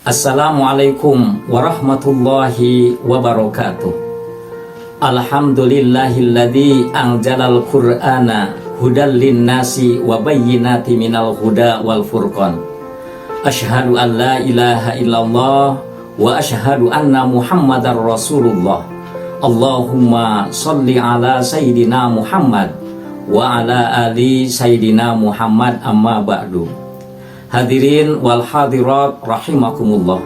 Assalamualaikum warahmatullahi wabarakatuh. Alhamdulillahilladzi anzalal qur'ana hudal linnasi wa bayyinati minal huda wal furqan. Asyhadu an la ilaha illallah wa asyhadu anna muhammadar rasulullah. Allahumma sholli ala sayyidina Muhammad wa ala ali sayyidina Muhammad, amma ba'du. Hadirin wal hadirat rahimakumullah.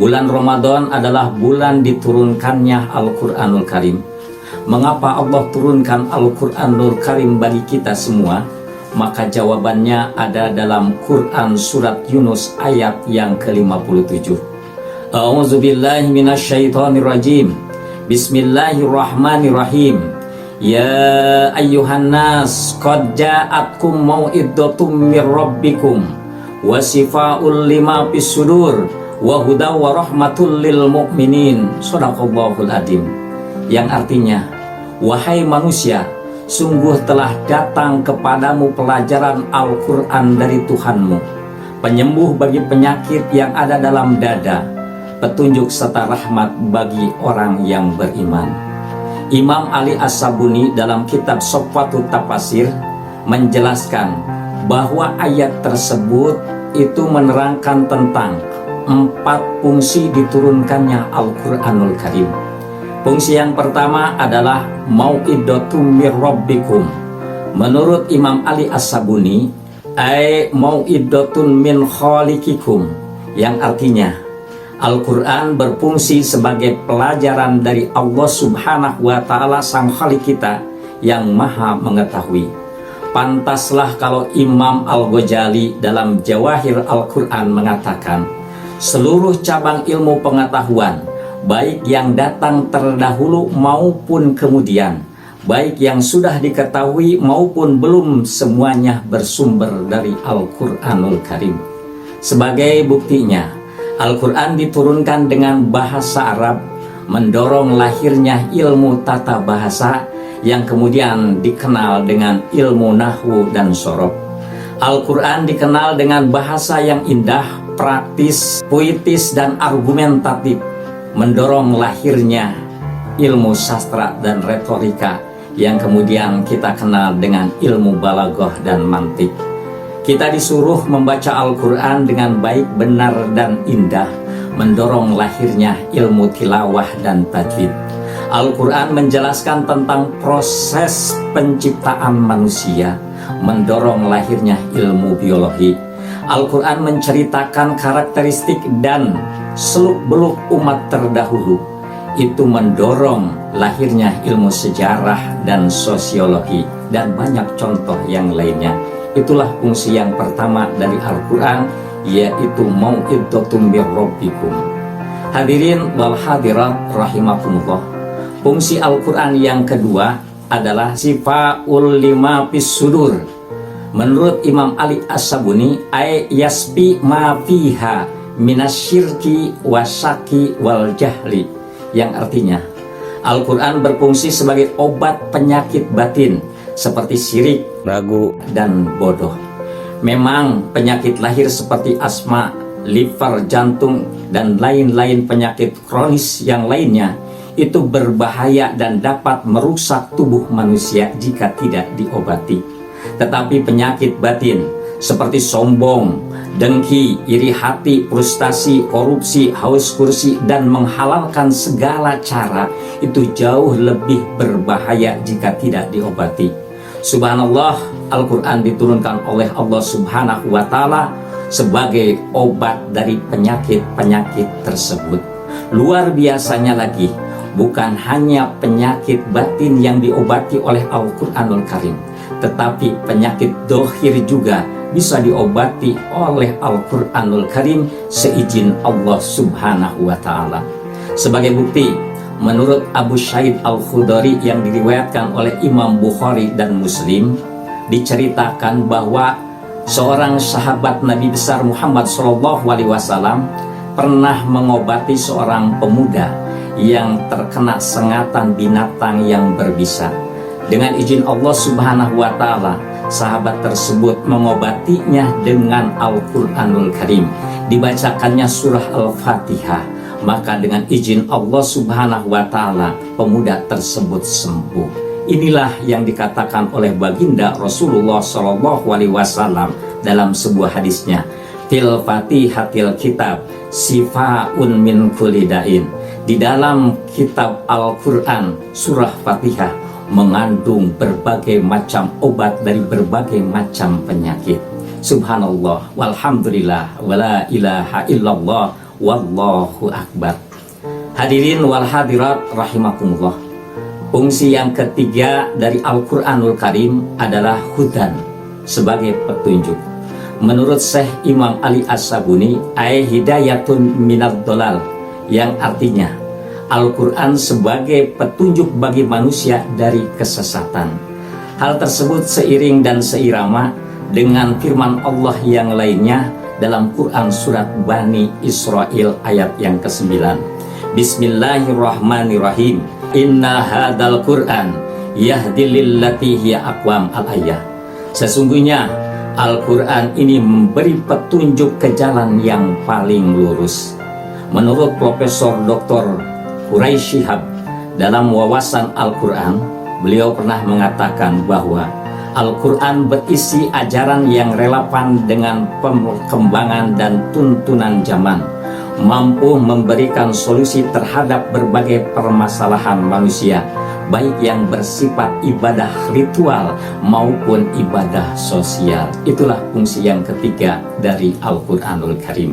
Bulan Ramadan adalah bulan diturunkannya Al-Quranul Karim. Mengapa Allah turunkan Al-Quranul Karim bagi kita semua? Maka jawabannya ada dalam Quran surat Yunus ayat yang ke-57. A'udzubillahi minasyaitonirrajim. Bismillahirrahmanirrahim. Ya ayyuhan nas qad ja'atkum mau'idatum mir rabbikum wa sifaa'ul lima fis sudur wa huda wa rahmatul lil mu'minin. Shadaqallahul adzim. Yang artinya, wahai manusia, sungguh telah datang kepadamu pelajaran Al-Quran dari Tuhanmu, penyembuh bagi penyakit yang ada dalam dada, petunjuk serta rahmat bagi orang yang beriman. Imam Ali As-Sabuni dalam kitab Sofwatut Tafasir menjelaskan bahwa ayat tersebut itu menerangkan tentang 4 fungsi diturunkannya Al-Quranul Karim. Fungsi yang pertama adalah mau'idatum mir rabbikum. Menurut Imam Ali As-Sabuni, ay mau'idatun min khaliqikum, yang artinya Al-Quran berfungsi sebagai pelajaran dari Allah Subhanahu wa Ta'ala, Sang Khalik kita yang maha mengetahui. Pantaslah kalau Imam Al-Ghazali dalam Jawahir Al-Quran mengatakan, seluruh cabang ilmu pengetahuan, baik yang datang terdahulu maupun kemudian, baik yang sudah diketahui maupun belum, semuanya bersumber dari Al-Quranul Karim. Sebagai buktinya, Al-Quran diturunkan dengan bahasa Arab, mendorong lahirnya ilmu tata bahasa yang kemudian dikenal dengan ilmu nahwu dan sorof. Al-Quran dikenal dengan bahasa yang indah, praktis, puitis, dan argumentatif, mendorong lahirnya ilmu sastra dan retorika yang kemudian kita kenal dengan ilmu balaghah dan mantik. Kita disuruh membaca Al-Quran dengan baik, benar, dan indah, mendorong lahirnya ilmu tilawah dan tajwid. Al-Quran menjelaskan tentang proses penciptaan manusia, mendorong lahirnya ilmu biologi. Al-Quran menceritakan karakteristik dan seluk-beluk umat terdahulu, itu mendorong lahirnya ilmu sejarah dan sosiologi, dan banyak contoh yang lainnya. Itulah fungsi yang pertama dari Al-Quran, yaitu mau'idatum mir rabbikum. Hadirin wal hadirat rahimakumullah. Fungsi Al-Quran yang kedua adalah sifaa'ul lima fis sudur. Menurut Imam Ali As-Sabuni, ay yaspi ma fiha minasyirki wasaki wal jahli, yang artinya Al-Quran berfungsi sebagai obat penyakit batin seperti syirik, ragu, dan bodoh. Memang penyakit lahir seperti asma, liver, jantung, dan lain-lain penyakit kronis yang lainnya itu berbahaya dan dapat merusak tubuh manusia jika tidak diobati. Tetapi penyakit batin seperti sombong, dengki, iri hati, frustasi, korupsi, haus kursi, dan menghalalkan segala cara itu jauh lebih berbahaya jika tidak diobati. Subhanallah, Al-Quran diturunkan oleh Allah Subhanahu wa Ta'ala sebagai obat dari penyakit-penyakit tersebut. Luar biasanya lagi, bukan hanya penyakit batin yang diobati oleh Al-Quranul Karim, tetapi penyakit dohir juga bisa diobati oleh Al-Quranul Karim seizin Allah Subhanahu wa Ta'ala. Sebagai bukti, menurut Abu Sa'id Al-Khudri yang diriwayatkan oleh Imam Bukhari dan Muslim, diceritakan bahwa seorang sahabat Nabi besar Muhammad SAW pernah mengobati seorang pemuda yang terkena sengatan binatang yang berbisa. Dengan izin Allah Subhanahu wa Ta'ala, sahabat tersebut mengobatinya dengan Al-Quranul Karim dibacakannya surah Al-Fatihah, maka dengan izin Allah Subhanahu wa Ta'ala, pemuda tersebut sembuh. Inilah yang dikatakan oleh baginda Rasulullah SAW dalam sebuah hadisnya, fil fatihatil kitab sifaun min kulli da'in. Di dalam kitab Al-Quran, surah Fatihah mengandung berbagai macam obat dari berbagai macam penyakit. Subhanallah, walhamdulillah, wala ilaha illallah, wallahu akbar. Hadirin wal hadirat rahimakumullah. Fungsi yang ketiga dari Al-Quranul Karim adalah hudan, sebagai petunjuk. Menurut Syekh Imam Ali As-Sabuni, ay hidayatun minad dolal, yang artinya Al-Quran sebagai petunjuk bagi manusia dari kesesatan. Hal tersebut seiring dan seirama dengan firman Allah yang lainnya dalam Quran surat Bani Israel ayat yang ke-9. Bismillahirrahmanirrahim. Inna hadal Quran yahdi lillati hiya aqwam al-ayah. Sesungguhnya Al-Quran ini memberi petunjuk ke jalan yang paling lurus. Menurut Profesor Dr. Quraisy Shihab dalam wawasan Al-Quran, beliau pernah mengatakan bahwa Al-Quran berisi ajaran yang relevan dengan perkembangan dan tuntunan zaman, mampu memberikan solusi terhadap berbagai permasalahan manusia, baik yang bersifat ibadah ritual maupun ibadah sosial. Itulah fungsi yang ketiga dari Al-Quranul Karim.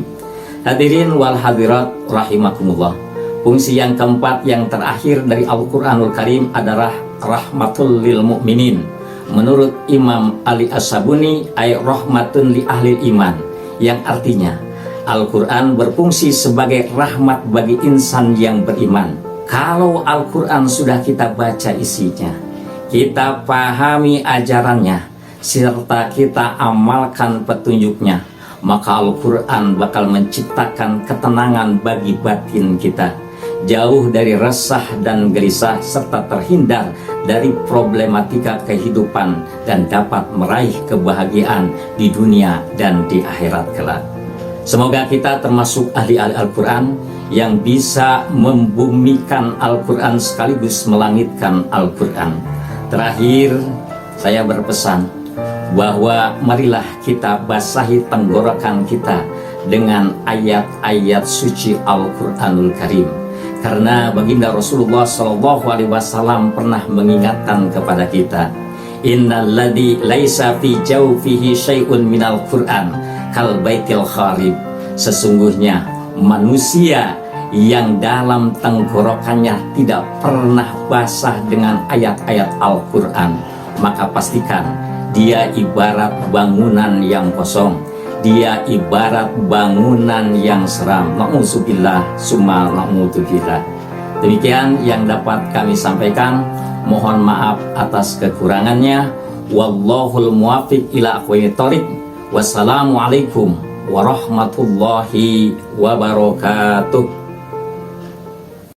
Hadirin wal hadirat rahimakumullah. Fungsi yang keempat yang terakhir dari Al-Quranul Karim adalah rahmatul lil mu'minin. Menurut Imam Ali As-Sabuni, ay rahmatun li ahli iman, yang artinya Al-Quran berfungsi sebagai rahmat bagi insan yang beriman. Kalau Al-Quran sudah kita baca isinya, kita pahami ajarannya, serta kita amalkan petunjuknya, maka Al-Quran bakal menciptakan ketenangan bagi batin kita, jauh dari resah dan gelisah, serta terhindar dari problematika kehidupan, dan dapat meraih kebahagiaan di dunia dan di akhirat kelak. Semoga kita termasuk ahli-ahli Al-Quran yang bisa membumikan Al-Quran sekaligus melangitkan Al-Quran. Terakhir, saya berpesan bahwa marilah kita basahi tenggorokan kita dengan ayat-ayat suci Al-Quranul Karim. Karena baginda Rasulullah SAW pernah mengingatkan kepada kita, innalladzi laisa fi jawfihi syai'un minal Qur'an kal baitil kharib. Sesungguhnya manusia yang dalam tenggorokannya tidak pernah basah dengan ayat-ayat Al-Quran, maka pastikan dia ibarat bangunan yang kosong, dia ibarat bangunan yang seram. Na'udzubillah summa na'udzubillah. Demikian yang dapat kami sampaikan. Mohon maaf atas kekurangannya. Wallahul muwaffiq ila aqwamit thoriq. Wassalamualaikum warahmatullahi wabarakatuh.